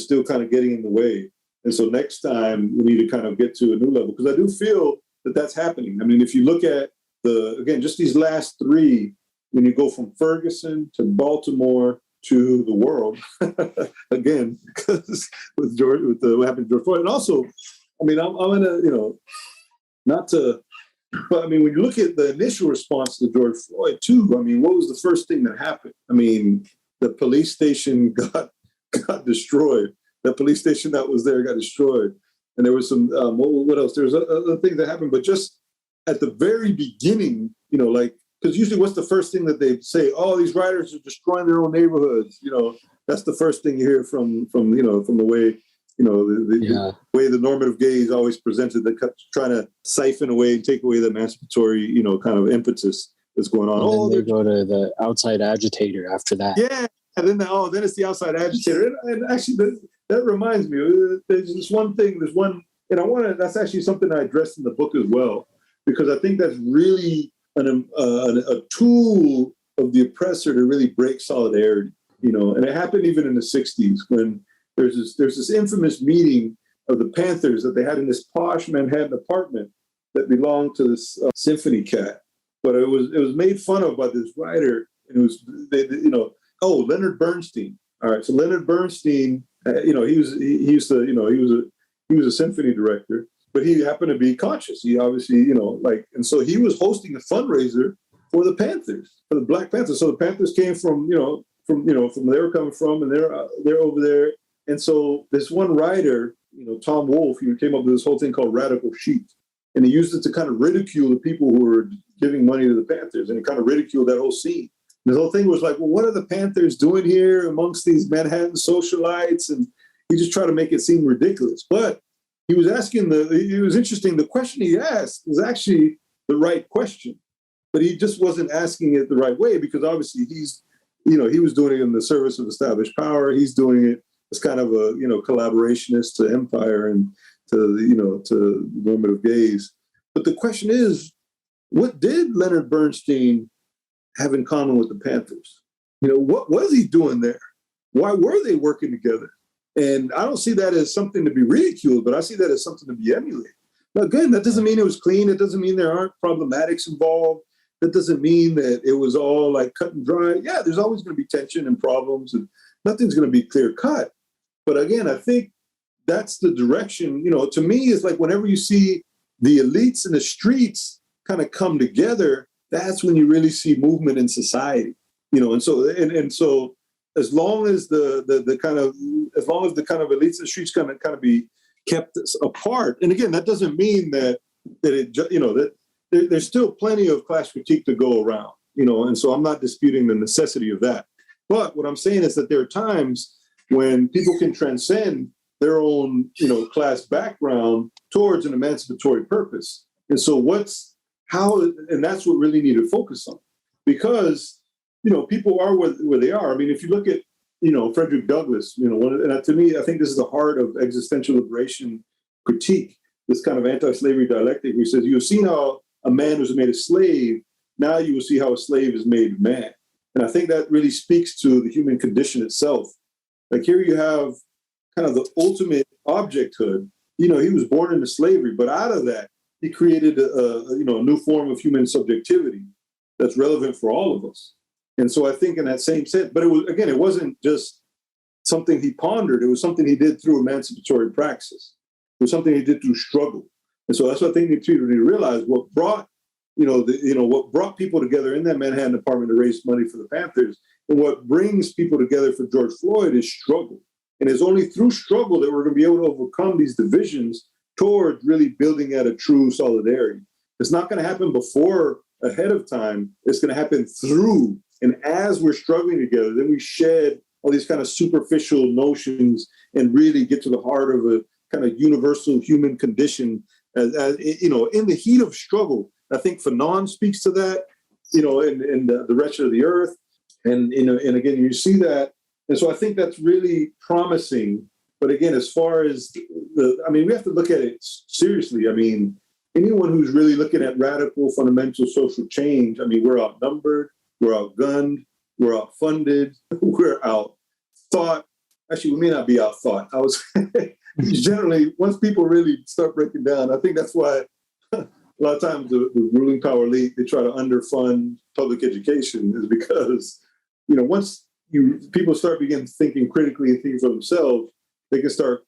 still kind of getting in the way. And so next time we need to kind of get to a new level, because I do feel that that's happening. I mean, if you look at just these last three, when you go from Ferguson to Baltimore to the world, again, because what happened to George Floyd. And also, I mean, I'm going to, but I mean, when you look at the initial response to George Floyd too, I mean, what was the first thing that happened? I mean, the police station got destroyed. The police station that was there got destroyed. And there was some, what else? There's other things that happened, but just at the very beginning, because usually what's the first thing that they say? Oh, these rioters are destroying their own neighborhoods. That's the first thing you hear from the way, the way the normative gaze always presented, trying to siphon away and take away the emancipatory, kind of impetus that's going on. And then they go to the outside agitator after that. Yeah. And then it's the outside agitator. And actually, that reminds me, there's this one thing, and that's actually something I addressed in the book as well, because I think that's really a tool of the oppressor to really break solidarity, and it happened even in the 60s when there's this infamous meeting of the Panthers that they had in this posh Manhattan apartment that belonged to this symphony cat, but it was made fun of by this writer, and it was Leonard Bernstein. All right, so Leonard Bernstein, he was a symphony director, but he happened to be conscious. He obviously, and so he was hosting a fundraiser for the Panthers, for the Black Panthers. So the Panthers came from where they were coming from, and they're over there. And so this one writer, Tom Wolfe, he came up with this whole thing called Radical Chic, and he used it to kind of ridicule the people who were giving money to the Panthers, and he kind of ridiculed that whole scene. And the whole thing was like, well, what are the Panthers doing here amongst these Manhattan socialites? And he just tried to make it seem ridiculous. But he was it was interesting. The question he asked was actually the right question, but he just wasn't asking it the right way, because obviously he was doing it in the service of established power. He's doing it as kind of a, collaborationist to empire and to normative gaze. But the question is, what did Leonard Bernstein have in common with the Panthers? What was he doing there? Why were they working together? And I don't see that as something to be ridiculed, but I see that as something to be emulated. Now, again, that doesn't mean it was clean. It doesn't mean there aren't problematics involved. That doesn't mean that it was all like cut and dry. Yeah, there's always going to be tension and problems, and nothing's going to be clear cut. But again, I think that's the direction. To me, it's like whenever you see the elites in the streets kind of come together, that's when you really see movement in society. And so as long as the kind of elites in the streets kind of be kept apart, and again, that doesn't mean that there's still plenty of class critique to go around, and so I'm not disputing the necessity of that. But what I'm saying is that there are times when people can transcend their own, class background towards an emancipatory purpose. And so and that's what really need to focus on, because, people are where they are. I mean, if you look at, Frederick Douglass, and to me, I think this is the heart of existential liberation critique, this kind of anti-slavery dialectic, where he says, you've seen how a man was made a slave, now you will see how a slave is made man. And I think that really speaks to the human condition itself. Like here you have kind of the ultimate objecthood. He was born into slavery, but out of that, he created a new form of human subjectivity that's relevant for all of us. And so I think in that same sense, but it wasn't just something he pondered. It was something he did through emancipatory praxis. It was something he did through struggle. And so that's what I think we need to realize. What brought, what brought people together in that Manhattan apartment to raise money for the Panthers, and what brings people together for George Floyd is struggle. And it's only through struggle that we're going to be able to overcome these divisions toward really building at a true solidarity. It's not going to happen ahead of time. It's going to happen through. And as we're struggling together, then we shed all these kind of superficial notions and really get to the heart of a kind of universal human condition. In the heat of struggle, I think Fanon speaks to that, in the wretched of the earth. And again, you see that. And so I think that's really promising. But again, as far as we have to look at it seriously. I mean, anyone who's really looking at radical, fundamental social change, we're outnumbered, we're outgunned, we're outfunded, we're outthought. Actually, we may not be outthought. Generally, once people really start breaking down, I think that's why a lot of times the ruling power elite, they try to underfund public education, is because, once people start begin thinking critically and thinking for themselves, they can start,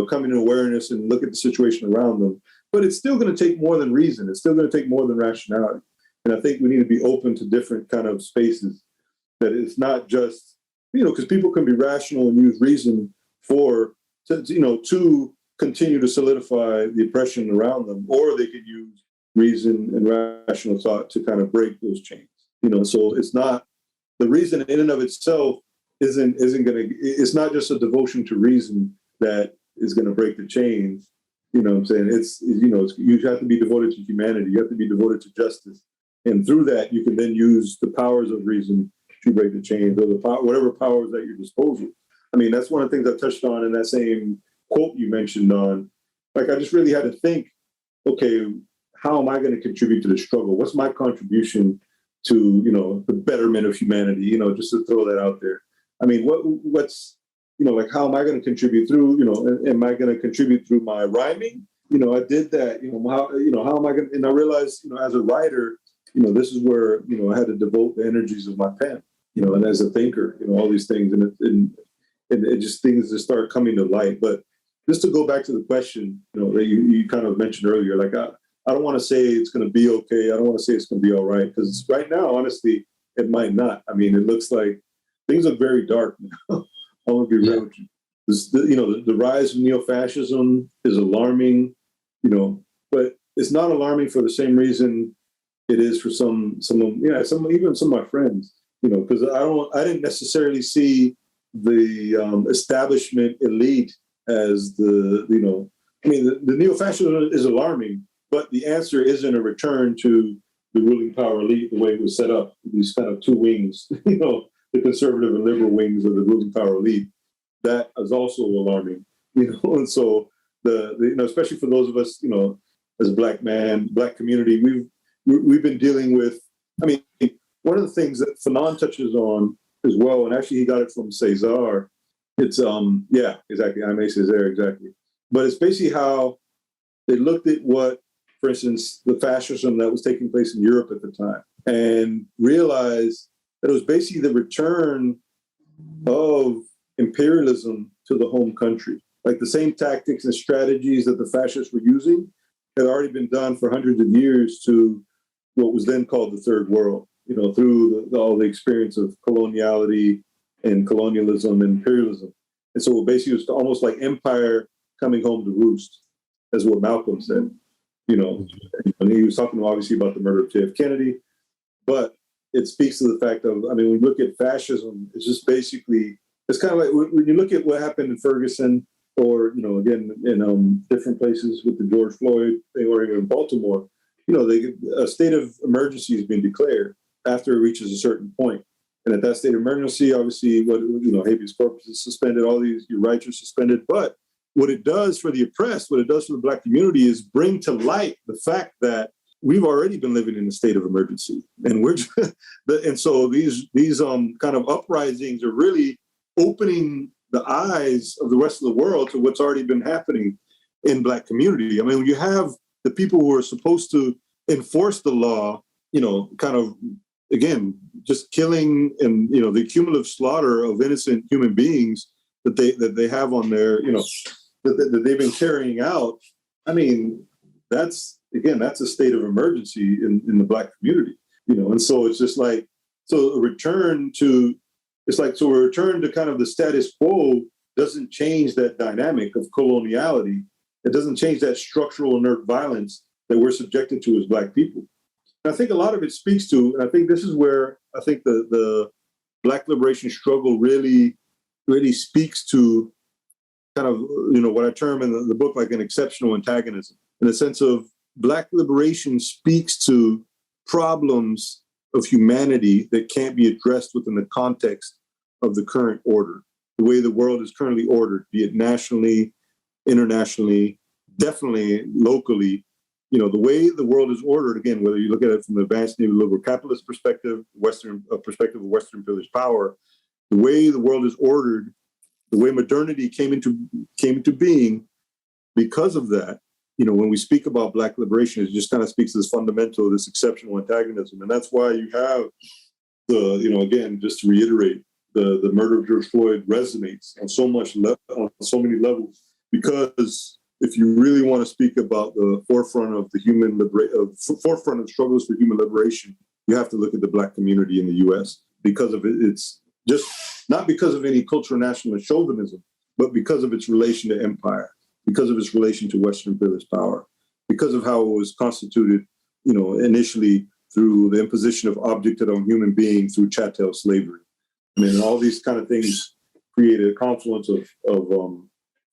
coming to awareness and look at the situation around them. But it's still going to take more than reason. It's still going to take more than rationality. And I think we need to be open to different kind of spaces, that it's not just, because people can be rational and use reason to continue to solidify the oppression around them, or they could use reason and rational thought to kind of break those chains. So it's not, the reason in and of itself isn't going to, it's not just a devotion to reason that is going to break the chains. You know what I'm saying? You have to be devoted to humanity. You have to be devoted to justice. And through that, you can then use the powers of reason to break the chains, or whatever powers at your disposal. That's one of the things I touched on in that same quote you mentioned on, like, I just really had to think, okay, how am I going to contribute to the struggle? What's my contribution to, the betterment of humanity, just to throw that out there. What's, how am I going to contribute through, am I going to contribute through my rhyming? I did that, how am I going to, and I realized, as a writer, this is where, I had to devote the energies of my pen, and as a thinker, all these things, and it just things just start coming to light. But just to go back to the question, that you kind of mentioned earlier, like, I don't want to say it's going to be okay. I don't want to say it's going to be all right, because right now, honestly, it might not. It looks like things are very dark now. I want to be real with you. The rise of neo-fascism is alarming, but it's not alarming for the same reason it is for even some of my friends, because I didn't necessarily see the establishment elite as the neo-fascism is alarming, but the answer isn't a return to the ruling power elite the way it was set up, these kind of two wings, the conservative and liberal wings of the ruling power elite. That is also alarming, and so especially for those of us, as a Black man, Black community, we've been dealing with, one one of the things that Fanon touches on as well, and actually he got it from Cesar. It's yeah, exactly. Aimé Césaire, exactly. But it's basically how they looked at what, for instance, the fascism that was taking place in Europe at the time, and realized that it was basically the return of imperialism to the home country. Like the same tactics and strategies that the fascists were using had already been done for hundreds of years to what was then called the Third World, through all the experience of coloniality and colonialism and imperialism. And so basically it was almost like empire coming home to roost, as what Malcolm said. And he was talking obviously about the murder of JF Kennedy, but it speaks to the fact of, when you look at fascism, it's just basically, it's kind of like when you look at what happened in Ferguson, or, again, in different places with the George Floyd thing, or even in Baltimore, a state of emergency has been declared after it reaches a certain point. And at that state of emergency, obviously, habeas corpus is suspended, all these, your rights are suspended. But what it does for the oppressed, what it does for the Black community is bring to light the fact that we've already been living in a state of emergency. And and so these kind of uprisings are really opening the eyes of the rest of the world to what's already been happening in Black community. When you have the people who are supposed to enforce the law, kind of, again, just killing and, the cumulative slaughter of innocent human beings that they have on their, that they've been carrying out. That's a state of emergency in the Black community, and so it's just like, so a return to kind of the status quo doesn't change that dynamic of coloniality. It doesn't change that structural inert violence that we're subjected to as Black people. And I think a lot of it speaks to, and I think this is where I think the Black liberation struggle really speaks to kind of, what I term in the book like an exceptional antagonism, in the sense of Black liberation speaks to problems of humanity that can't be addressed within the context of the current order, the way the world is currently ordered, be it nationally, internationally, definitely locally. The way the world is ordered, again, whether you look at it from the advanced neoliberal capitalist perspective, perspective of Western privileged power, the way the world is ordered, the way modernity came into being, because of that, when we speak about Black liberation, it just kind of speaks to this fundamental, this exceptional antagonism. And that's why you have again, just to reiterate, the murder of George Floyd resonates on so many levels, because if you really want to speak about the forefront of the forefront of struggles for human liberation, you have to look at the Black community in the U.S. because of it. It's just not because of any cultural nationalist chauvinism, but because of its relation to empire, because of its relation to Western privileged power, because of how it was constituted, initially through the imposition of objected on human being through chattel slavery. All these kind of things created a confluence of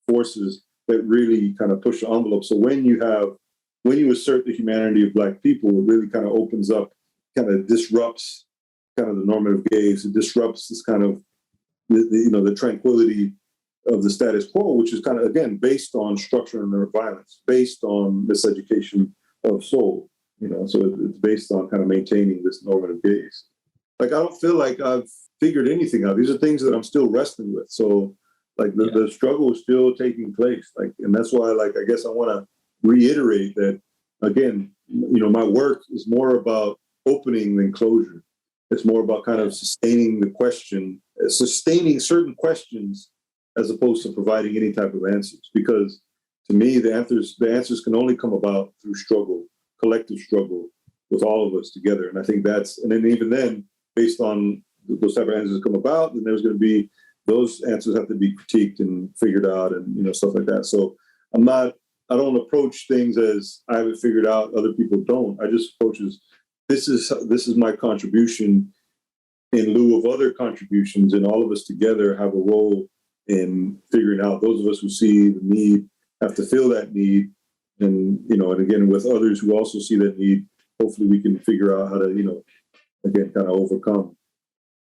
forces that really kind of push the envelope. So when you assert the humanity of Black people, it really kind of opens up, kind of disrupts kind of the normative gaze. It disrupts this kind of the tranquility of the status quo, which is kind of, again, based on structure and violence, based on miseducation of soul. So it's based on kind of maintaining this normative gaze. Like, I don't feel like I've figured anything out. These are things that I'm still wrestling with. So the struggle is still taking place. And that's why, I guess I want to reiterate that, again, my work is more about opening than closure. It's more about kind of sustaining certain questions, as opposed to providing any type of answers. Because to me, the answers can only come about through struggle, collective struggle with all of us together. And I think and then even then, based on those type of answers come about, then there's going to be, those answers have to be critiqued and figured out and, stuff like that. So I don't approach things as I have it figured out, other people don't. I just approach as, this is my contribution in lieu of other contributions, and all of us together have a role in figuring out. Those of us who see the need have to fill that need, and and again, with others who also see that need, hopefully we can figure out how to again kind of overcome,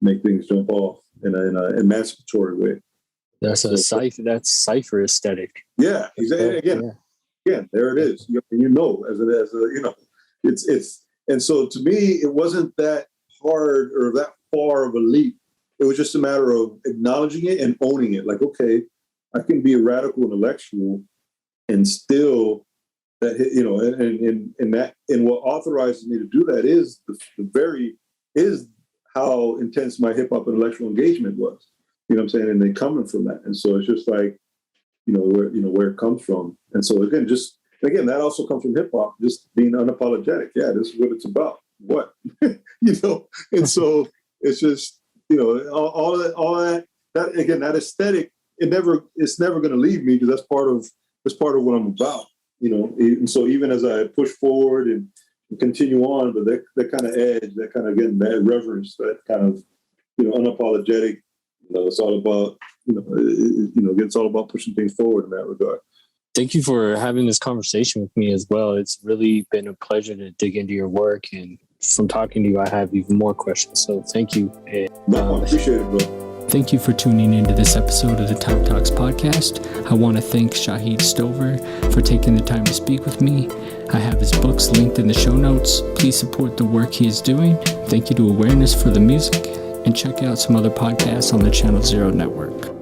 make things jump off in an emancipatory way. That's cipher aesthetic. Yeah, exactly. Again, there it is. It's and so to me, it wasn't that hard or that far of a leap. It was just a matter of acknowledging it and owning it. Like, okay, I can be a radical intellectual and still that, you know, and what authorizes me to do that is is how intense my hip hop intellectual engagement was. You know what I'm saying? And they coming from that. And so it's just like, where it comes from. And so again, that also comes from hip hop, just being unapologetic. Yeah, this is what it's about. What? And so it's just, all that again, that aesthetic, it's never going to leave me, because that's part of what I'm about, and so even as I push forward and continue on, but that kind of edge, that kind of, again, that reverence, that kind of, unapologetic, it's all about, it's all about pushing things forward in that regard. Thank you for having this conversation with me as well. It's really been a pleasure to dig into your work, and from talking to you, I have even more questions. So thank you. I appreciate it, bro. Thank you for tuning into this episode of the Time Talks podcast. I want to thank Shahid Stover for taking the time to speak with me. I have his books linked in the show notes. Please support the work he is doing. Thank you to Awareness for the music, and check out some other podcasts on the Channel Zero Network.